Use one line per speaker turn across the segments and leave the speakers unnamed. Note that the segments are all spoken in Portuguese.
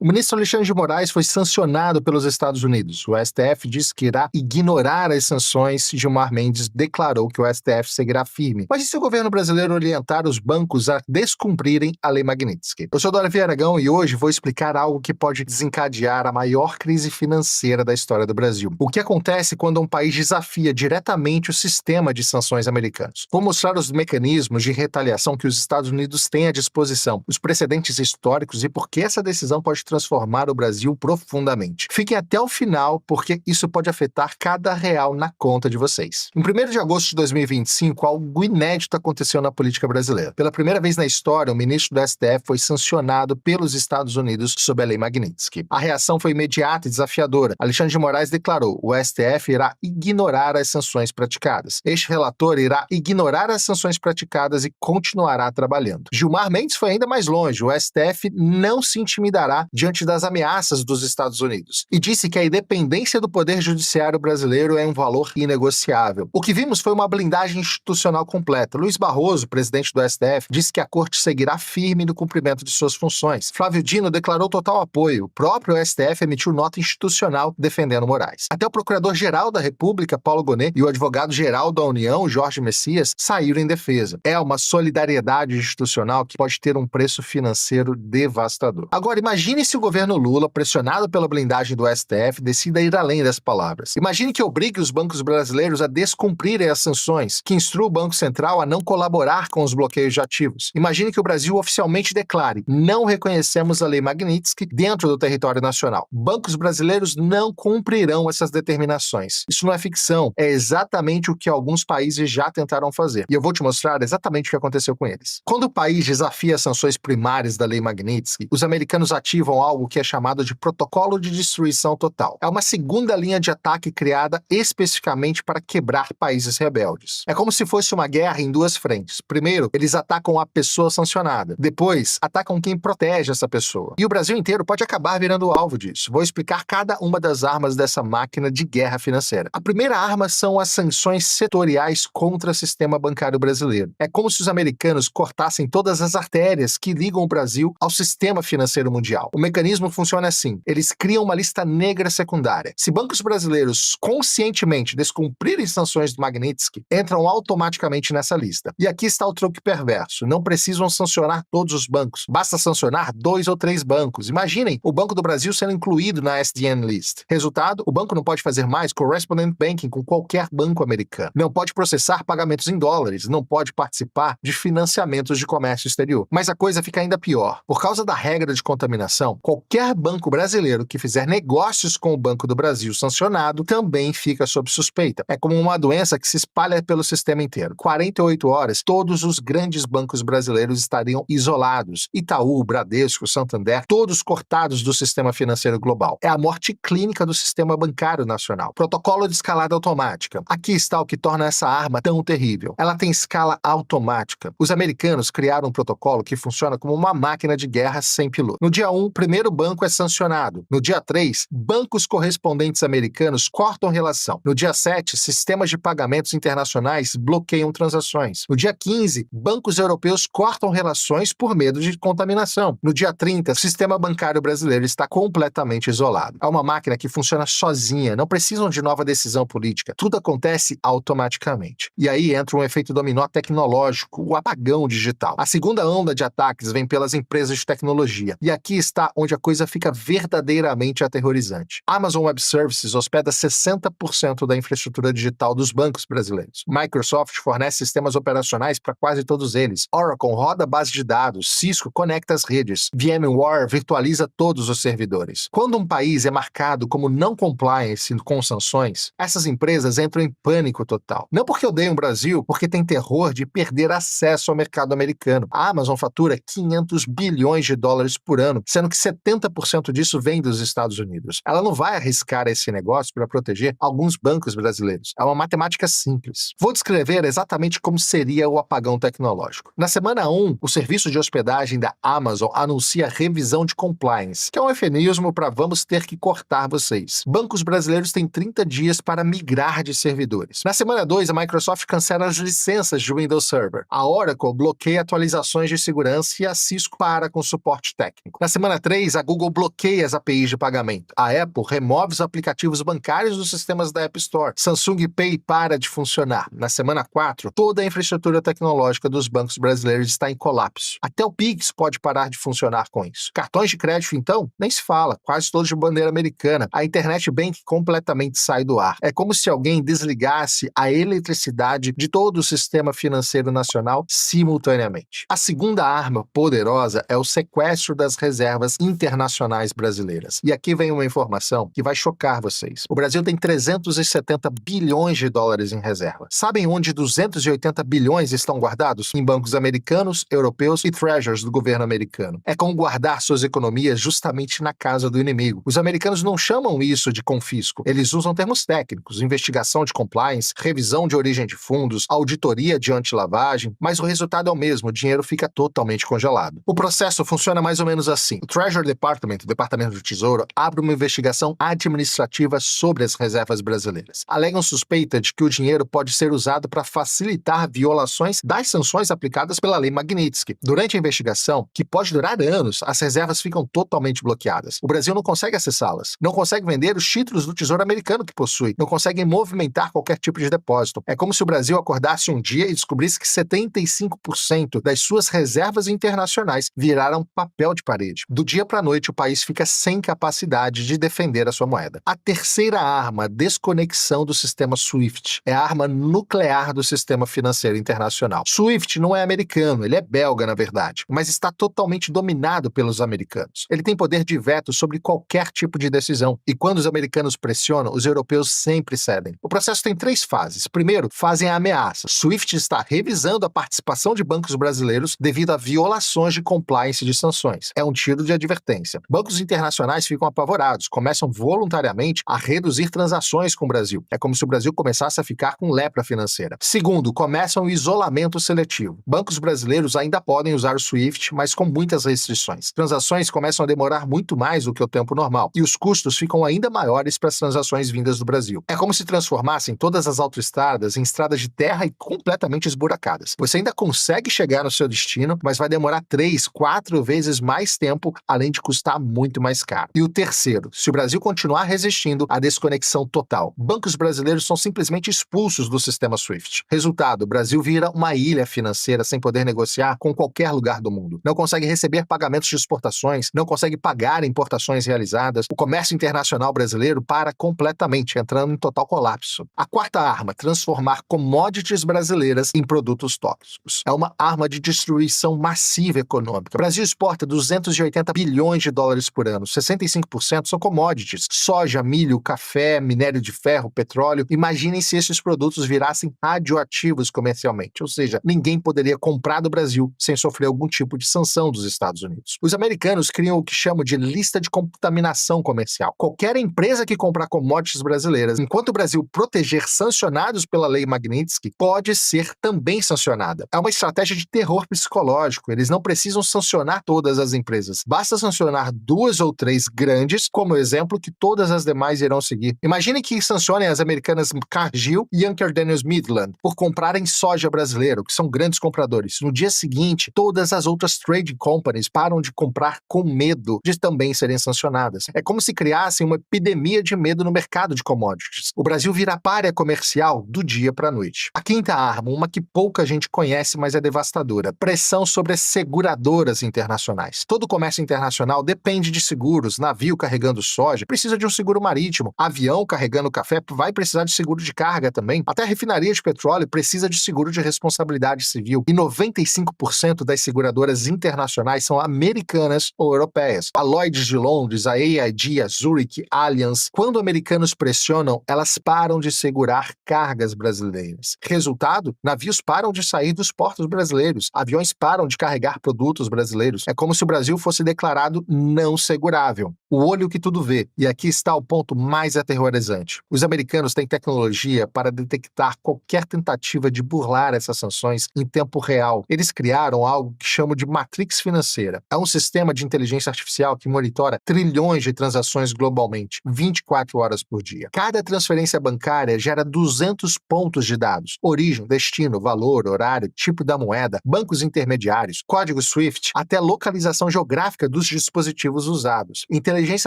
O ministro Alexandre de Moraes foi sancionado pelos Estados Unidos. O STF disse que irá ignorar as sanções. Gilmar Mendes declarou que o STF seguirá firme. Mas e se o governo brasileiro orientar os bancos a descumprirem a Lei Magnitsky? Eu sou Davi Aragão e hoje vou explicar algo que pode desencadear a maior crise financeira da história do Brasil. O que acontece quando um país desafia diretamente o sistema de sanções americanos? Vou mostrar os mecanismos de retaliação que os Estados Unidos têm à disposição, os precedentes históricos e por que essa decisão pode transformar o Brasil profundamente. Fiquem até o final, porque isso pode afetar cada real na conta de vocês. Em 1º de agosto de 2025, algo inédito aconteceu na política brasileira. Pela primeira vez na história, o ministro do STF foi sancionado pelos Estados Unidos sob a Lei Magnitsky. A reação foi imediata e desafiadora. Alexandre de Moraes declarou: o STF irá ignorar as sanções praticadas. Este relator irá ignorar as sanções praticadas e continuará trabalhando. Gilmar Mendes foi ainda mais longe. O STF não se intimidará diante das ameaças dos Estados Unidos e disse que a independência do poder judiciário brasileiro é um valor inegociável. O que vimos foi uma blindagem institucional completa. Luiz Barroso, presidente do STF, disse que a corte seguirá firme no cumprimento de suas funções. Flávio Dino declarou total apoio. O próprio STF emitiu nota institucional defendendo Moraes. Até o procurador-geral da República, Paulo Gonet, e o advogado-geral da União, Jorge Messias, saíram em defesa. É uma solidariedade institucional que pode ter um preço financeiro devastador. Agora, imagine se o governo Lula, pressionado pela blindagem do STF, decida ir além das palavras. Imagine que obrigue os bancos brasileiros a descumprirem as sanções, que instrua o Banco Central a não colaborar com os bloqueios de ativos. Imagine que o Brasil oficialmente declare: não reconhecemos a Lei Magnitsky dentro do território nacional. Bancos brasileiros não cumprirão essas determinações. Isso não é ficção, é exatamente o que alguns países já tentaram fazer. E eu vou te mostrar exatamente o que aconteceu com eles. Quando o país desafia as sanções primárias da Lei Magnitsky, os americanos ativam algo que é chamado de Protocolo de Destruição Total. É uma segunda linha de ataque criada especificamente para quebrar países rebeldes. É como se fosse uma guerra em duas frentes. Primeiro, eles atacam a pessoa sancionada. Depois, atacam quem protege essa pessoa. E o Brasil inteiro pode acabar virando alvo disso. Vou explicar cada uma das armas dessa máquina de guerra financeira. A primeira arma são as sanções setoriais contra o sistema bancário brasileiro. É como se os americanos cortassem todas as artérias que ligam o Brasil ao sistema financeiro mundial. O mecanismo funciona assim: eles criam uma lista negra secundária. Se bancos brasileiros conscientemente descumprirem sanções do Magnitsky, entram automaticamente nessa lista. E aqui está o truque perverso: não precisam sancionar todos os bancos, basta sancionar 2 ou 3 bancos. Imaginem o Banco do Brasil sendo incluído na SDN List. Resultado: o banco não pode fazer mais correspondent banking com qualquer banco americano, não pode processar pagamentos em dólares, não pode participar de financiamentos de comércio exterior. Mas a coisa fica ainda pior. Por causa da regra de contaminação, qualquer banco brasileiro que fizer negócios com o Banco do Brasil sancionado também fica sob suspeita. É como uma doença que se espalha pelo sistema inteiro. 48 horas, todos os grandes bancos brasileiros estariam isolados. Itaú, Bradesco, Santander, todos cortados do sistema financeiro global. É a morte clínica do sistema bancário nacional. Protocolo de escalada automática. Aqui está o que torna essa arma tão terrível. Ela tem escala automática. Os americanos criaram um protocolo que funciona como uma máquina de guerra sem piloto. No dia 1, o primeiro banco é sancionado. No dia 3, bancos correspondentes americanos cortam relação. No dia 7, sistemas de pagamentos internacionais bloqueiam transações. No dia 15, bancos europeus cortam relações por medo de contaminação. No dia 30, o sistema bancário brasileiro está completamente isolado. É uma máquina que funciona sozinha, não precisam de nova decisão política. Tudo acontece automaticamente. E aí entra um efeito dominó tecnológico, o apagão digital. A segunda onda de ataques vem pelas empresas de tecnologia. E aqui está onde a coisa fica verdadeiramente aterrorizante. Amazon Web Services hospeda 60% da infraestrutura digital dos bancos brasileiros. Microsoft fornece sistemas operacionais para quase todos eles. Oracle roda base de dados. Cisco conecta as redes. VMware virtualiza todos os servidores. Quando um país é marcado como não compliance com sanções, essas empresas entram em pânico total. Não porque odeiam o Brasil, porque tem terror de perder acesso ao mercado americano. A Amazon fatura 500 bilhões de dólares por ano, sendo que 70% disso vem dos Estados Unidos. Ela não vai arriscar esse negócio para proteger alguns bancos brasileiros. É uma matemática simples. Vou descrever exatamente como seria o apagão tecnológico. Na semana 1, o serviço de hospedagem da Amazon anuncia revisão de compliance, que é um eufemismo para vamos ter que cortar vocês. Bancos brasileiros têm 30 dias para migrar de servidores. Na semana 2, a Microsoft cancela as licenças de Windows Server. A Oracle bloqueia atualizações de segurança e a Cisco para com suporte técnico. Na semana 3, 3, a Google bloqueia as APIs de pagamento. A Apple remove os aplicativos bancários dos sistemas da App Store. Samsung Pay para de funcionar. Na semana 4, toda a infraestrutura tecnológica dos bancos brasileiros está em colapso. Até o Pix pode parar de funcionar com isso. Cartões de crédito, então, nem se fala, quase todos de bandeira americana. A Internet Bank completamente sai do ar. É como se alguém desligasse a eletricidade de todo o sistema financeiro nacional simultaneamente. A segunda arma poderosa é o sequestro das reservas internacionais brasileiras. E aqui vem uma informação que vai chocar vocês. O Brasil tem 370 bilhões de dólares em reserva. Sabem onde 280 bilhões estão guardados? Em bancos americanos, europeus e treasuries do governo americano. É como guardar suas economias justamente na casa do inimigo. Os americanos não chamam isso de confisco. Eles usam termos técnicos, investigação de compliance, revisão de origem de fundos, auditoria de antilavagem, mas o resultado é o mesmo, o dinheiro fica totalmente congelado. O processo funciona mais ou menos assim. O Treasury Department, o Departamento do Tesouro, abre uma investigação administrativa sobre as reservas brasileiras. Alegam suspeita de que o dinheiro pode ser usado para facilitar violações das sanções aplicadas pela Lei Magnitsky. Durante a investigação, que pode durar anos, as reservas ficam totalmente bloqueadas. O Brasil não consegue acessá-las, não consegue vender os títulos do Tesouro Americano que possui, não consegue movimentar qualquer tipo de depósito. É como se o Brasil acordasse um dia e descobrisse que 75% das suas reservas internacionais viraram papel de parede. Do dia para a noite, o país fica sem capacidade de defender a sua moeda. A terceira arma, a desconexão do sistema SWIFT, é a arma nuclear do sistema financeiro internacional. SWIFT não é americano, ele é belga, na verdade, mas está totalmente dominado pelos americanos. Ele tem poder de veto sobre qualquer tipo de decisão, e quando os americanos pressionam, os europeus sempre cedem. O processo tem 3 fases. Primeiro, fazem a ameaça. SWIFT está revisando a participação de bancos brasileiros devido a violações de compliance de sanções. É um tiro de advertência. Bancos internacionais ficam apavorados, começam voluntariamente a reduzir transações com o Brasil. É como se o Brasil começasse a ficar com lepra financeira. Segundo, começam o isolamento seletivo. Bancos brasileiros ainda podem usar o SWIFT, mas com muitas restrições. Transações começam a demorar muito mais do que o tempo normal, e os custos ficam ainda maiores para as transações vindas do Brasil. É como se transformassem todas as autoestradas em estradas de terra e completamente esburacadas. Você ainda consegue chegar no seu destino, mas vai demorar 3, 4 vezes mais tempo, além de custar muito mais caro. E o terceiro, se o Brasil continuar resistindo à desconexão total, bancos brasileiros são simplesmente expulsos do sistema SWIFT. Resultado, o Brasil vira uma ilha financeira sem poder negociar com qualquer lugar do mundo. Não consegue receber pagamentos de exportações, não consegue pagar importações realizadas. O comércio internacional brasileiro para completamente, entrando em total colapso. A quarta arma, transformar commodities brasileiras em produtos tóxicos. É uma arma de destruição massiva econômica. O Brasil exporta 280 bilhões de dólares por ano. 65% são commodities. Soja, milho, café, minério de ferro, petróleo. Imaginem se esses produtos virassem radioativos comercialmente. Ou seja, ninguém poderia comprar do Brasil sem sofrer algum tipo de sanção dos Estados Unidos. Os americanos criam o que chamam de lista de contaminação comercial. Qualquer empresa que comprar commodities brasileiras, enquanto o Brasil proteger sancionados pela Lei Magnitsky, pode ser também sancionada. É uma estratégia de terror psicológico. Eles não precisam sancionar todas as empresas. Basta sancionar 2 ou 3 grandes, como exemplo, que todas as demais irão seguir. Imagine que sancionem as americanas Cargill e Younger Daniels Midland por comprarem soja brasileiro, que são grandes compradores. No dia seguinte, todas as outras trading companies param de comprar com medo de também serem sancionadas. É como se criassem uma epidemia de medo no mercado de commodities. O Brasil vira pária comercial do dia para a noite. A quinta arma, uma que pouca gente conhece, mas é devastadora. Pressão sobre as seguradoras internacionais. Todo comércio internacional depende de seguros. Navio carregando soja precisa de um seguro marítimo. Avião carregando café vai precisar de seguro de carga também. Até a refinaria de petróleo precisa de seguro de responsabilidade civil. E 95% das seguradoras internacionais são americanas ou europeias. A Lloyds de Londres, a AIG, a Zurich, Allianz. Quando americanos pressionam, elas param de segurar cargas brasileiras. Resultado, navios param de sair dos portos brasileiros. Aviões param de carregar produtos brasileiros. É como se o Brasil fosse declarado não segurável. o olho que tudo vê. E aqui está o ponto mais aterrorizante. Os americanos têm tecnologia para detectar qualquer tentativa de burlar essas sanções em tempo real. Eles criaram algo que chamam de Matrix Financeira. É um sistema de inteligência artificial que monitora trilhões de transações globalmente, 24 horas por dia. Cada transferência bancária gera 200 pontos de dados: origem, destino, valor, horário, tipo da moeda, bancos intermediários, código SWIFT, até localização geográfica dos dispositivos usados. Inteligência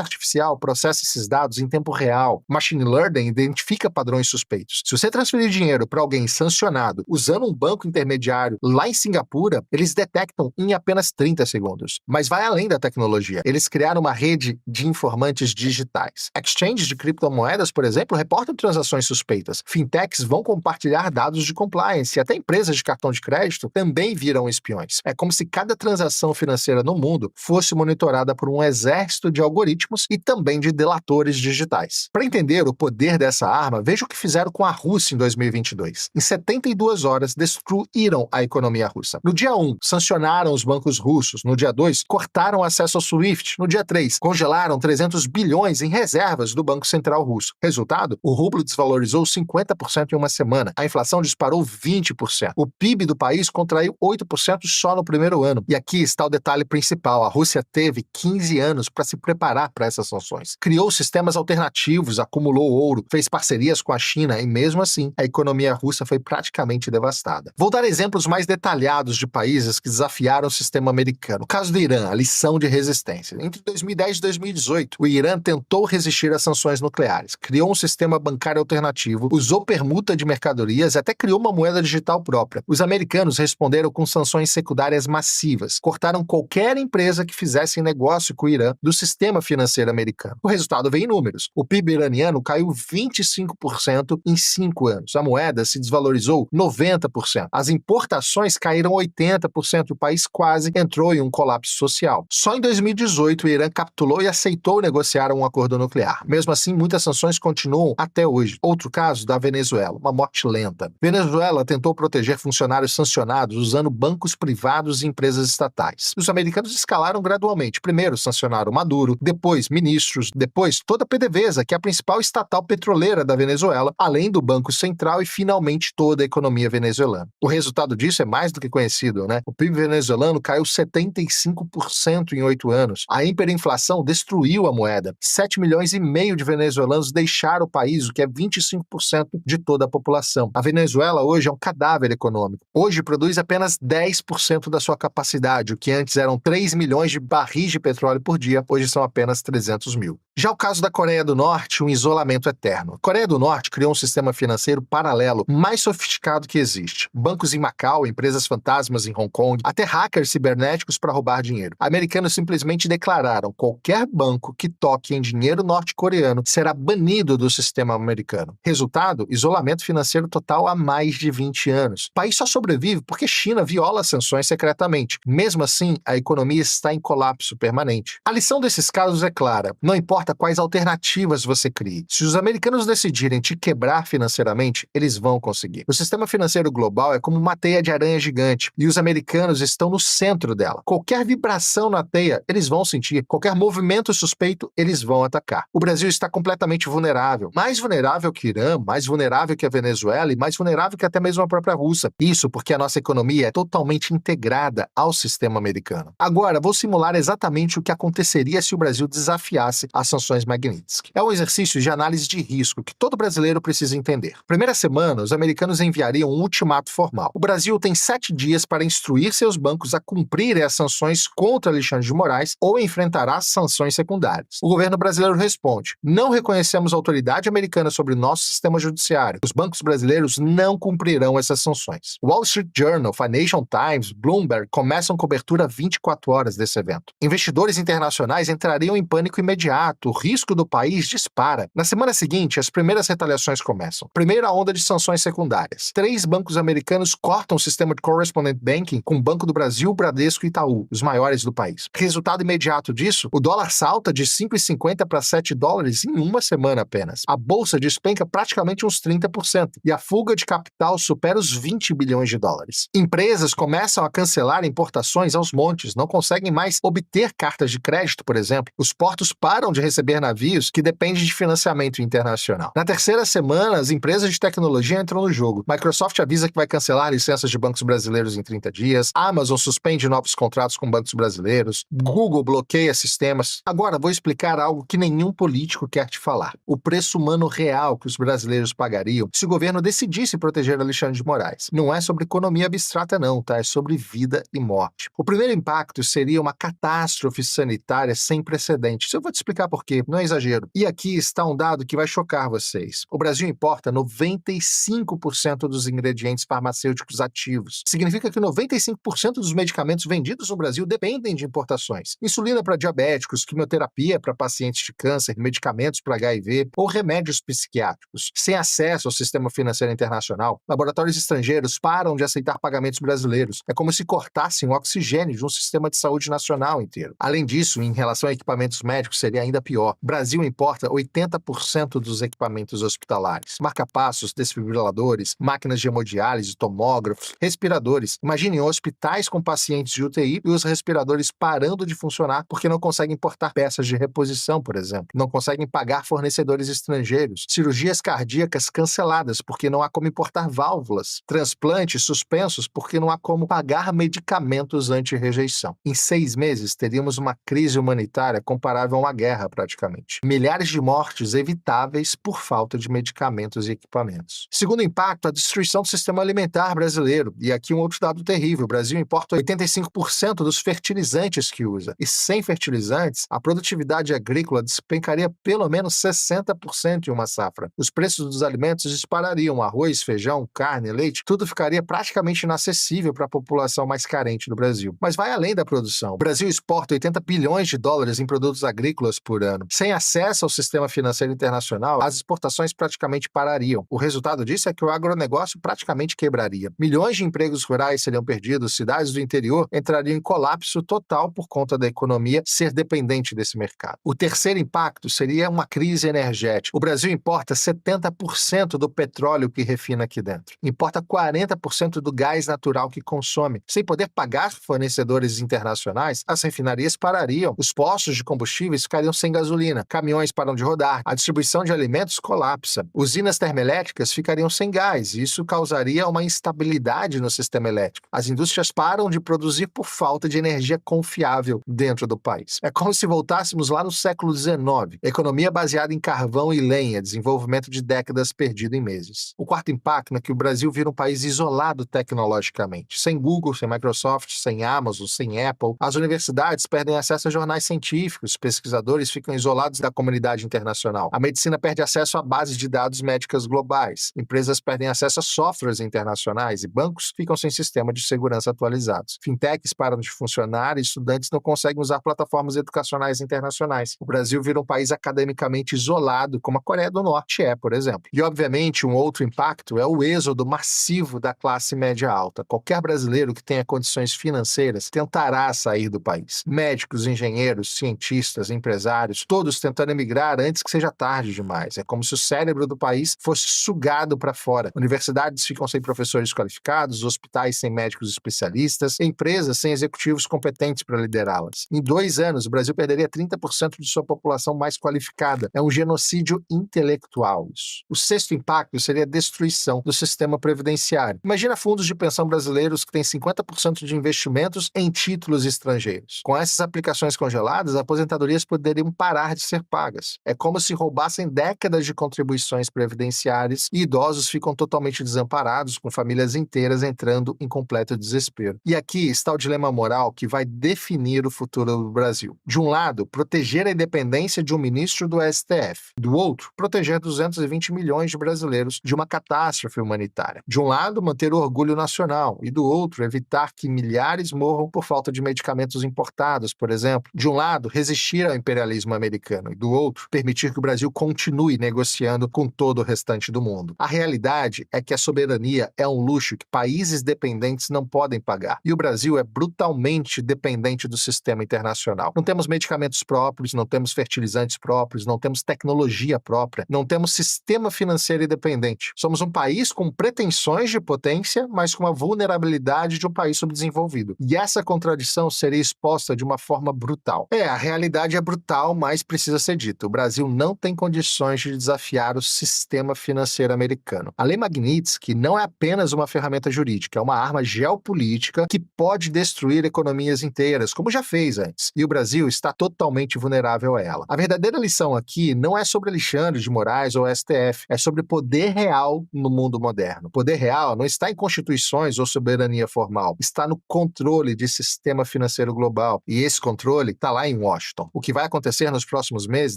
artificial processa esses dados em tempo real. Machine Learning identifica padrões suspeitos. Se você transferir dinheiro para alguém sancionado usando um banco intermediário lá em Singapura, eles detectam em apenas 30 segundos. Mas vai além da tecnologia. Eles criaram uma rede de informantes digitais. Exchanges de criptomoedas, por exemplo, reportam transações suspeitas. Fintechs vão compartilhar dados de compliance e até empresas de cartão de crédito também viram espiões. É como se cada transação financeira no mundo fosse monitorada por um exército de algoritmos e também de delatores digitais. Para entender o poder dessa arma, veja o que fizeram com a Rússia em 2022. Em 72 horas, destruíram a economia russa. No dia 1, sancionaram os bancos russos. No dia 2, cortaram acesso ao SWIFT. No dia 3, congelaram 300 bilhões em reservas do Banco Central Russo. Resultado? O rublo desvalorizou 50% em uma semana. A inflação disparou 20%. O PIB do país contraiu 8% só no primeiro ano. E aqui está o detalhe principal. A Rússia teve 15 anos para se preparar para essas sanções. Criou sistemas alternativos, acumulou ouro, fez parcerias com a China e, mesmo assim, a economia russa foi praticamente devastada. Vou dar exemplos mais detalhados de países que desafiaram o sistema americano. O caso do Irã, a lição de resistência. Entre 2010 e 2018, o Irã tentou resistir às sanções nucleares, criou um sistema bancário alternativo, usou permuta de mercadorias e até criou uma moeda digital própria. Os americanos responderam com sanções secundárias massivas, cortaram qualquer empresa que fizesse negócio com o Irã do sistema financeiro americano. O resultado veio em números. O PIB iraniano caiu 25% em 5 anos. A moeda se desvalorizou 90%. As importações caíram 80% e o país quase entrou em um colapso social. Só em 2018 o Irã capitulou e aceitou negociar um acordo nuclear. Mesmo assim, muitas sanções continuam até hoje. Outro caso da Venezuela, uma morte lenta. Venezuela tentou proteger funcionários sancionados usando bancos privados e empresas estatais. Os americanos escalaram gradualmente. Primeiro sancionaram Maduro, depois ministros, depois toda a PDVSA, que é a principal estatal petroleira da Venezuela, além do Banco Central e finalmente toda a economia venezuelana. O resultado disso é mais do que conhecido, né? O PIB venezuelano caiu 75% em 8 anos. A hiperinflação destruiu a moeda. 7 milhões e meio de venezuelanos deixaram o país, o que é 25% de toda a população. A Venezuela hoje é um cadáver econômico. Hoje produz apenas 10% da sua capacidade, o que antes eram 3 milhões de barris de petróleo por dia, hoje são apenas 300 mil. Já o caso da Coreia do Norte, um isolamento eterno. A Coreia do Norte criou um sistema financeiro paralelo mais sofisticado que existe. Bancos em Macau, empresas fantasmas em Hong Kong, até hackers cibernéticos para roubar dinheiro. Americanos simplesmente declararam: qualquer banco que toque em dinheiro norte-coreano será banido do sistema americano. Resultado: isolamento financeiro total há mais de 20 anos. O país só sobrevive porque China viola as sanções secretamente. Mesmo assim, a economia está em colapso permanente. A lição desses casos é clara: não importa quais alternativas você crie. Se os americanos decidirem te quebrar financeiramente, eles vão conseguir. O sistema financeiro global é como uma teia de aranha gigante e os americanos estão no centro dela. Qualquer vibração na teia, eles vão sentir. Qualquer movimento suspeito, eles vão atacar. O Brasil está completamente vulnerável. Mais vulnerável que o Irã, mais vulnerável que a Venezuela e mais vulnerável que até mesmo a própria Rússia. Isso porque a nossa economia é totalmente integrada ao sistema americano. Agora, vou simular exatamente o que aconteceria se o Brasil desafiasse as sanções Magnitsky. É um exercício de análise de risco que todo brasileiro precisa entender. Primeira semana, os americanos enviariam um ultimato formal. O Brasil tem 7 dias para instruir seus bancos a cumprirem as sanções contra Alexandre de Moraes ou enfrentará sanções secundárias. O governo brasileiro responde: não reconhecemos autoridade americana sobre o nosso sistema judiciário. Os bancos brasileiros não cumprirão essas sanções. Wall Street Journal, Financial Times, Bloomberg começam cobertura 24 horas desse evento. Investidores internacionais entrariam em pânico imediato. O risco do país dispara. Na semana seguinte, as primeiras retaliações começam. Primeira onda de sanções secundárias. 3 bancos americanos cortam o sistema de correspondent banking com o Banco do Brasil, Bradesco e Itaú, os maiores do país. Resultado imediato disso, o dólar salta de 5,50 para 7 dólares em uma semana apenas. A bolsa despenca praticamente uns 30% e a fuga de capital supera os 20 bilhões de dólares. Empresas começam a cancelar importações aos montes, não conseguem mais obter cartas de crédito, por exemplo. Os portos param de receber navios que dependem de financiamento internacional. Na terceira semana, as empresas de tecnologia entram no jogo. Microsoft avisa que vai cancelar licenças de bancos brasileiros em 30 dias. Amazon suspende novos contratos com bancos brasileiros. Google bloqueia sistemas. Agora, vou explicar algo que nenhum político quer te falar. O preço humano real que os brasileiros pagariam se o governo decidisse proteger Alexandre de Moraes. Não é sobre economia abstrata não, tá? É sobre vida e morte. O primeiro impacto seria uma catástrofe sanitária sem precedentes. Eu vou te explicar por quê, não é exagero. E aqui está um dado que vai chocar vocês. O Brasil importa 95% dos ingredientes farmacêuticos ativos. Significa que 95% dos medicamentos vendidos no Brasil dependem de importações. Insulina para diabéticos, quimioterapia para pacientes de câncer, medicamentos para HIV ou remédios psiquiátricos. Sem acesso ao sistema financeiro internacional, laboratórios estrangeiros param de aceitar pagamentos brasileiros. É como se cortassem o oxigênio de um sistema de saúde nacional inteiro. Além disso, em relação a equipamentos médicos, seria ainda pior. O Brasil importa 80% dos equipamentos hospitalares. Marca-passos, desfibriladores, máquinas de hemodiálise, tomógrafos, respiradores. Imaginem hospitais com pacientes de UTI e os respiradores parando de funcionar porque não conseguem importar peças de reposição, por exemplo. Não conseguem pagar fornecedores estrangeiros. Cirurgias cardíacas canceladas porque não há como importar válvulas. Transplantes suspensos porque não há como pagar medicamentos anti-rejeição. Em 6 meses, teríamos uma crise humanitária comparável a uma guerra, praticamente. Milhares de mortes evitáveis por falta de medicamentos e equipamentos. Segundo impacto, a destruição do sistema alimentar brasileiro. E aqui um outro dado terrível. O Brasil importa 85% dos fertilizantes que usa. E sem fertilizantes, a produtividade agrícola despencaria pelo menos 60% em uma safra. Os preços dos alimentos disparariam. Arroz, feijão, carne, leite, tudo ficaria praticamente inacessível para a população mais carente do Brasil. Mas vai além da produção. O Brasil exporta 80 bilhões de dólares em produtos agrícolas por ano. Sem acesso ao sistema financeiro internacional, as exportações praticamente parariam. O resultado disso é que o agronegócio praticamente quebraria. Milhões de empregos rurais seriam perdidos, cidades do interior entrariam em colapso total por conta da economia ser dependente desse mercado. O terceiro impacto seria uma crise energética. O Brasil importa 70% do petróleo que refina aqui dentro. Importa 40% do gás natural que consome. Sem poder pagar fornecedores internacionais, as refinarias parariam, os postos de combustíveis ficariam sem gasolina, caminhões param de rodar, a distribuição de alimentos colapsa, usinas termoelétricas ficariam sem gás, e isso causaria uma instabilidade no sistema elétrico. As indústrias param de produzir por falta de energia confiável dentro do país. É como se voltássemos lá no século XIX, economia baseada em carvão e lenha, desenvolvimento de décadas perdido em meses. O quarto impacto é que o Brasil vira um país isolado tecnologicamente, sem Google, sem Microsoft, sem Amazon, sem Apple. As universidades perdem acesso a jornais científicos, pesquisadores ficam isolados da comunidade internacional. A medicina perde acesso a bases de dados médicas globais. Empresas perdem acesso a softwares internacionais e bancos ficam sem sistema de segurança atualizados. Fintechs param de funcionar e estudantes não conseguem usar plataformas educacionais internacionais. O Brasil vira um país academicamente isolado, como a Coreia do Norte é, por exemplo. E, obviamente, um outro impacto é o êxodo massivo da classe média alta. Qualquer brasileiro que tenha condições financeiras tentará sair do país. Médicos, engenheiros, cientistas, empresários, todos tentando emigrar antes que seja tarde demais. É como se o cérebro do país fosse sugado para fora. Universidades ficam sem professores qualificados, hospitais sem médicos especialistas, empresas sem executivos competentes para liderá-las. Em 2 anos, o Brasil perderia 30% de sua população mais qualificada. É um genocídio intelectual isso. O sexto impacto seria a destruição do sistema previdenciário. Imagina fundos de pensão brasileiros que têm 50% de investimentos em títulos estrangeiros. Com essas aplicações congeladas, aposentadorias poderiam parar de ser pagas. É como se roubassem décadas de contribuições previdenciárias e idosos ficam totalmente desamparados, com famílias inteiras entrando em completo desespero. E aqui está o dilema moral que vai definir o futuro do Brasil. De um lado, proteger a independência de um ministro do STF. Do outro, proteger 220 milhões de brasileiros de uma catástrofe humanitária. De um lado, manter o orgulho nacional e do outro, evitar que milhares morram por falta de medicamentos importados, por exemplo. De um lado, resistir ao imperialismo americano e do outro, permitir que o Brasil continue negociando com todo o restante do mundo. A realidade é que a soberania é um luxo que países dependentes não podem pagar. E o Brasil é brutalmente dependente do sistema internacional. Não temos medicamentos próprios, não temos fertilizantes próprios, não temos tecnologia própria, não temos sistema financeiro independente. Somos um país com pretensões de potência, mas com a vulnerabilidade de um país subdesenvolvido. E essa contradição seria exposta de uma forma brutal. A A realidade é brutal, mas precisa ser dita. O Brasil não tem condições de desafiar o sistema financeiro americano. A Lei Magnitsky não é apenas uma ferramenta jurídica, é uma arma geopolítica que pode destruir economias inteiras, como já fez antes. E o Brasil está totalmente vulnerável a ela. A verdadeira lição aqui não é sobre Alexandre de Moraes ou STF, é sobre poder real no mundo moderno. Poder real não está em constituições ou soberania formal, está no controle de sistema financeiro global. E esse controle está lá em Washington. O que vai acontecer nos próximos meses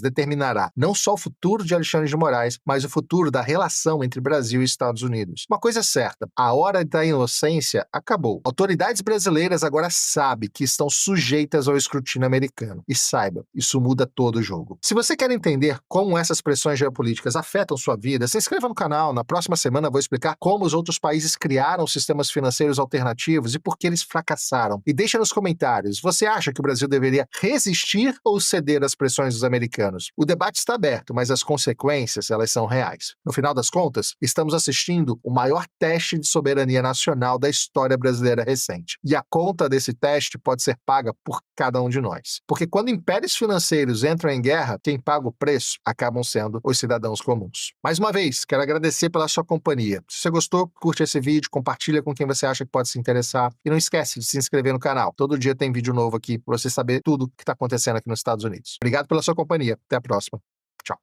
determinará não só o futuro de Alexandre de Moraes, mas o futuro da relação entre Brasil e Estados Unidos. Uma coisa é certa, a hora da inocência acabou. Autoridades brasileiras agora sabem que estão sujeitas ao escrutínio americano. E saiba, isso muda todo o jogo. Se você quer entender como essas pressões geopolíticas afetam sua vida, se inscreva no canal. Na próxima semana eu vou explicar como os outros países criaram sistemas financeiros alternativos e por que eles fracassaram. E deixa nos comentários, você acha que o Brasil deveria resistir ou ceder às pressões dos americanos? O debate está aberto, mas as consequências, elas são reais. No final das contas, estamos assistindo o maior teste de soberania nacional da história brasileira recente. E a conta desse teste pode ser paga por cada um de nós. Porque quando impérios financeiros entram em guerra, quem paga o preço acabam sendo os cidadãos comuns. Mais uma vez, quero agradecer pela sua companhia. Se você gostou, curte esse vídeo, compartilha com quem você acha que pode se interessar e não esquece de se inscrever no canal. Todo dia tem vídeo novo aqui para você saber tudo o que está acontecendo aqui nos Estados Unidos. Obrigado pela sua companhia. Até a próxima.